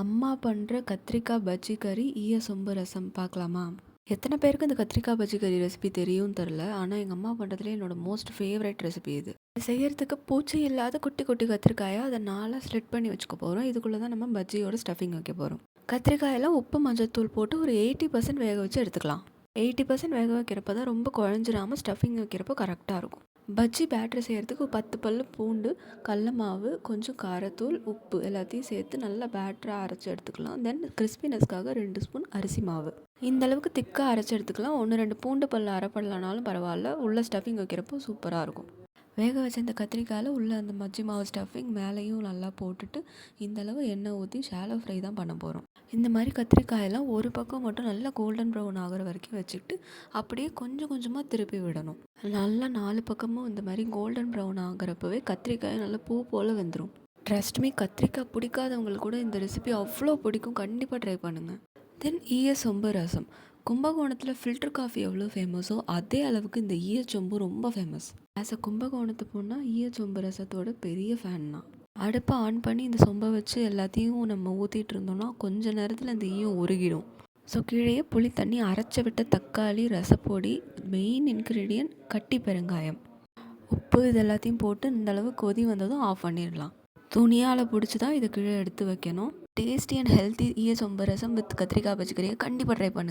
அம்மா பண்ணுற கத்திரிக்காய் பஜ்ஜி கறி சொம்பு ரசம் பார்க்கலாமா? எத்தனை பேருக்கு இந்த கத்திரிக்காய் பஜ்ஜி கறி ரெசிபி தெரியும்னு தெரில. ஆனால் எங்கள் அம்மா பண்ணுறதுல என்னோட மோஸ்ட் ஃபேவரட் ரெசிபி இது. செய்யறதுக்கு பூச்சி இல்லாத குட்டி குட்டி கத்திரிக்காயை அதை நாளாக ஸ்லிட் பண்ணி வச்சுக்க போகிறோம். இதுக்குள்ளே தான் நம்ம பஜ்ஜியோட ஸ்டஃபிங் வைக்க போகிறோம். கத்திரிக்காயெல்லாம் உப்பு மஞ்சத்தூள் போட்டு ஒரு 80% வேக வச்சு எடுத்துக்கலாம். 80% வேக வைக்கிறப்ப தான் ரொம்ப குழஞ்சிராமல் ஸ்டஃபிங் வைக்கிறப்போ கரெக்டாக இருக்கும். பஜ்ஜி பேட்டரி செய்கிறதுக்கு 10 பல்லு பூண்டு, கடல மாவு, கொஞ்சம் காரத்தூள், உப்பு எல்லாத்தையும் சேர்த்து நல்லா பேட்டராக அரைச்சி எடுத்துக்கலாம். தென் கிறிஸ்பினஸ்க்காக 2 ஸ்பூன் அரிசி மாவு. இந்த அளவுக்கு திக்காக அரைச்சி எடுத்துக்கலாம். 1-2 பூண்டு பல்லு அரைப்படலனாலும் பரவாயில்ல. உள்ள ஸ்டஃபிங் வைக்கிறப்போ சூப்பராக இருக்கும். வேக வச்ச இந்த கத்திரிக்காயில் உள்ள அந்த பஜ்ஜி மாவு ஸ்டஃபிங் மேலேயும் நல்லா போட்டுட்டு இந்தளவு எண்ணெய் ஊற்றி ஷாலோ ஃப்ரை தான் பண்ண போகிறோம். இந்த மாதிரி கத்திரிக்காயெல்லாம் ஒரு பக்கம் மட்டும் நல்லா கோல்டன் ப்ரௌன் ஆகிற வரைக்கும் வச்சுக்கிட்டு அப்படியே கொஞ்சம் கொஞ்சமாக திருப்பி விடணும். நல்லா 4 பக்கமும் இந்த மாதிரி கோல்டன் ப்ரௌன் ஆகிறப்பவே கத்திரிக்காய் நல்லா பூ போல் வெந்துடும். ட்ரஸ்ட் மீ, கத்திரிக்காய் பிடிக்காதவங்களுக்கு கூட இந்த ரெசிபி அவ்வளோ பிடிக்கும். கண்டிப்பாக ட்ரை பண்ணுங்கள். தென் சொம்பு ரசம். கும்பகோணத்தில் ஃபில்டர் காஃபி எவ்வளோ ஃபேமஸோ அதே அளவுக்கு இந்த சொம்பு ரொம்ப ஃபேமஸ். ஆஸ் அ கும்பகோணத்து போனால் சொம்பு ரசத்தோட பெரிய ஃபேன் தான். அடுப்பை ஆன் பண்ணி இந்த சொம்பை வச்சு எல்லாத்தையும் நம்ம ஊற்றிட்டு இருந்தோம்னா கொஞ்ச நேரத்தில் இந்த உருகிடும். ஸோ கீழே புளி தண்ணி, அரைச்சி விட்ட தக்காளி, ரசப்பொடி, மெயின் இன்க்ரீடியன்ட் கட்டி பெருங்காயம், உப்பு, இது எல்லாத்தையும் போட்டு இந்தளவு கொதி வந்ததும் ஆஃப் பண்ணிடலாம். துணியால் பிடிச்சி தான் இதை கீழே எடுத்து வைக்கணும். டேஸ்டி அண்ட் ஹெல்த்தி சொம்பு ரசம் வித் கத்திரிக்காய் பஜ்ஜி கறியை கண்டிப்பாக ட்ரை பண்ணுங்கள்.